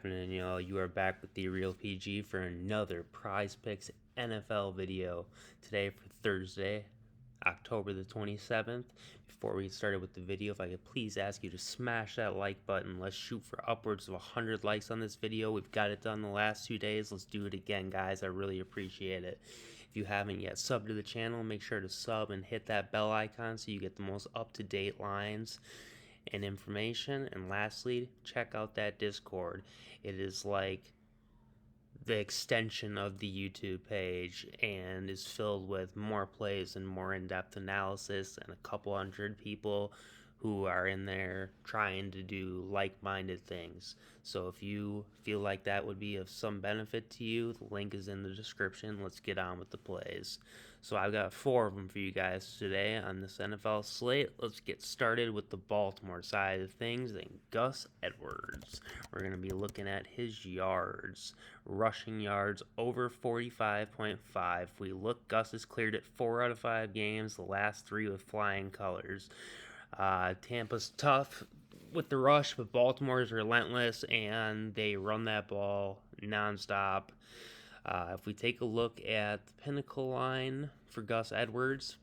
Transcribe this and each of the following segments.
And you are back with TheReal PG for another Prizepicks NFL video today for Thursday, October the 27th. Before we get started with the video, if I could please ask you to smash that like button. Let's shoot for upwards of 100 likes on this video. We've got it done the last 2 days. Let's do it again, guys. I really appreciate it. If you haven't yet subbed to the channel, make sure to sub and hit that bell icon so you get the most up-to-date lines and information. And lastly, check out that Discord. It is like the extension of the YouTube page and is filled with more plays and more in-depth analysis and a couple hundred people who are in there trying to do like-minded things. So if you feel like that would be of some benefit to you, the link is in the description. Let's get on with the plays. So I've got 4 of them for you guys today on this NFL slate. Let's get started with the Baltimore side of things and Gus Edwards. We're going to be looking at his yards. Rushing yards over 45.5. If we look, Gus has cleared it 4 out of 5 games, the last 3 with flying colors. Tampa's tough with the rush, but Baltimore is relentless, and they run that ball nonstop. If we take a look at the pinnacle line for Gus Edwards,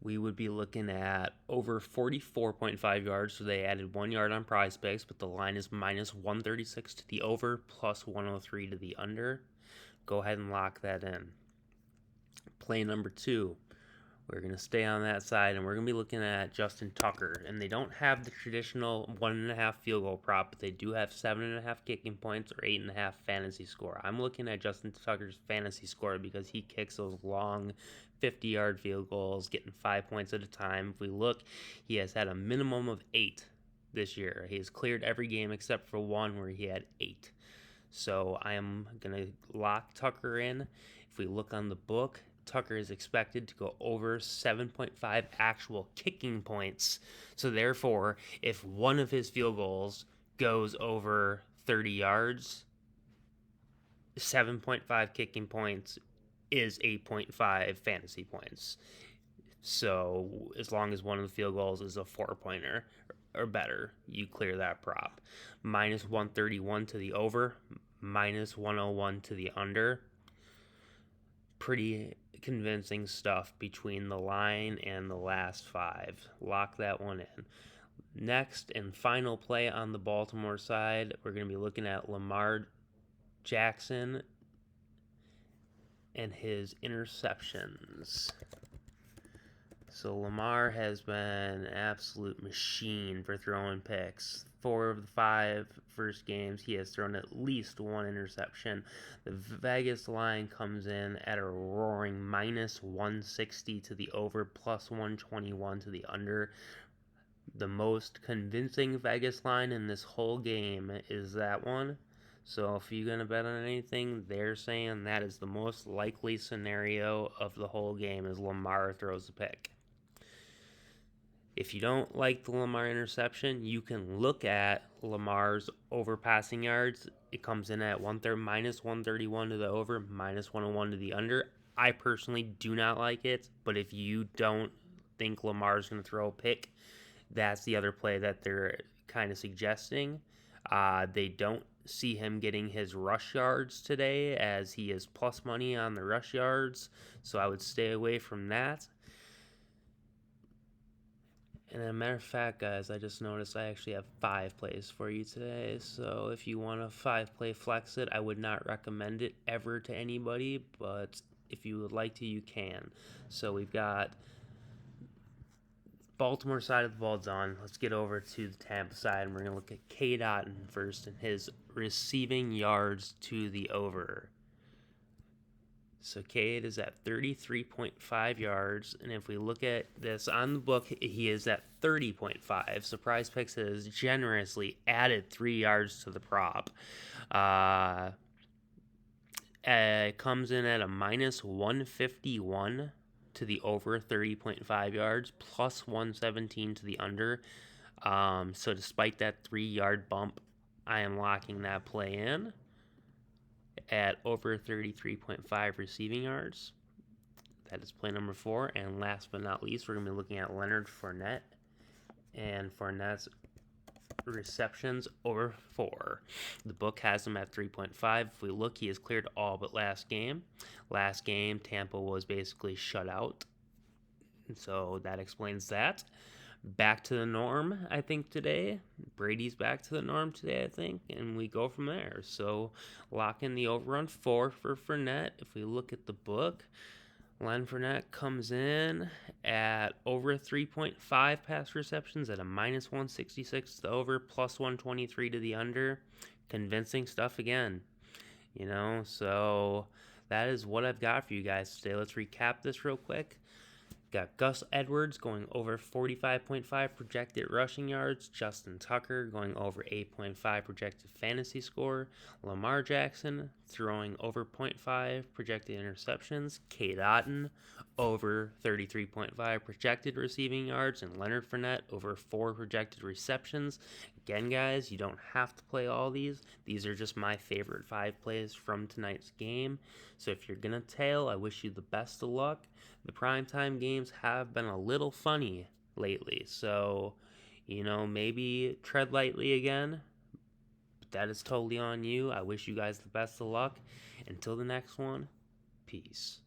we would be looking at over 44.5 yards, so they added 1 yard on Prizepicks, but the line is minus 136 to the over, plus 103 to the under. Go ahead and lock that in. Play number 2. We're going to stay on that side, and we're going to be looking at Justin Tucker. And they don't have the traditional 1.5 field goal prop, but they do have 7.5 kicking points or 8.5 fantasy score. I'm looking at Justin Tucker's fantasy score because he kicks those long 50-yard field goals, getting 5 points at a time. If we look, he has had a minimum of 8 this year. He has cleared every game except for one where he had 8. So I am going to lock Tucker in. If we look on the book, Tucker is expected to go over 7.5 actual kicking points. So therefore, if one of his field goals goes over 30 yards, 7.5 kicking points is 8.5 fantasy points. So as long as one of the field goals is a 4-pointer or better, you clear that prop. Minus 131 to the over, minus 101 to the under. Pretty convincing stuff between the line and the last 5. Lock that one in. Next and final play on the Baltimore side, we're going to be looking at Lamar Jackson and his interceptions. So Lamar has been an absolute machine for throwing picks. 4 of the 5 first games, he has thrown at least 1 interception. The Vegas line comes in at a roaring minus 160 to the over, plus 121 to the under. The most convincing Vegas line in this whole game is that one. So if you're going to bet on anything, they're saying that is the most likely scenario of the whole game is Lamar throws a pick. If you don't like the Lamar interception, you can look at Lamar's overpassing yards. It comes in at minus 131 to the over, minus 101 to the under. I personally do not like it, but if you don't think Lamar's going to throw a pick, that's the other play that they're kind of suggesting. They don't see him getting his rush yards today, as he is plus money on the rush yards, so I would stay away from that. And as a matter of fact, guys, I just noticed I actually have 5 plays for you today. So if you want to 5-play flex it, I would not recommend it ever to anybody, but if you would like to, you can. So we've got Baltimore side of the ball done. Let's get over to the Tampa side, and we're going to look at K. Dotton first and his receiving yards to the over. So Cade is at 33.5 yards, and if we look at this on the book, he is at 30.5. So Prizepicks has generously added 3 yards to the prop. It comes in at a minus 151 to the over 30.5 yards, plus 117 to the under. So despite that 3-yard bump, I am locking that play in at over 33.5 receiving yards. That is play number 4. And last but not least, we're going to be looking at Leonard Fournette. And Fournette's receptions over 4. The book has him at 3.5. If we look, he has cleared all but last game. Last game, Tampa was basically shut out. So that explains that. Back to the norm, I think, today. Brady's back to the norm today, I think, and we go from there. So lock in the over on 4 for Fournette. If we look at the book, Len Fournette comes in at over 3.5 pass receptions at a minus 166 to the over, plus 123 to the under. Convincing stuff again, so that is what I've got for you guys today. Let's recap this real quick. Got Gus Edwards going over 45.5 projected rushing yards. Justin Tucker going over 8.5 projected fantasy score. Lamar Jackson throwing over 0.5 projected interceptions. Kate Otten over 33.5 projected receiving yards. And Leonard Fournette over 4 projected receptions. Again, guys, you don't have to play all these. These are just my favorite 5 plays from tonight's game. So if you're going to tail, I wish you the best of luck. The primetime games have been a little funny lately, so, maybe tread lightly again. But that is totally on you. I wish you guys the best of luck. Until the next one, peace.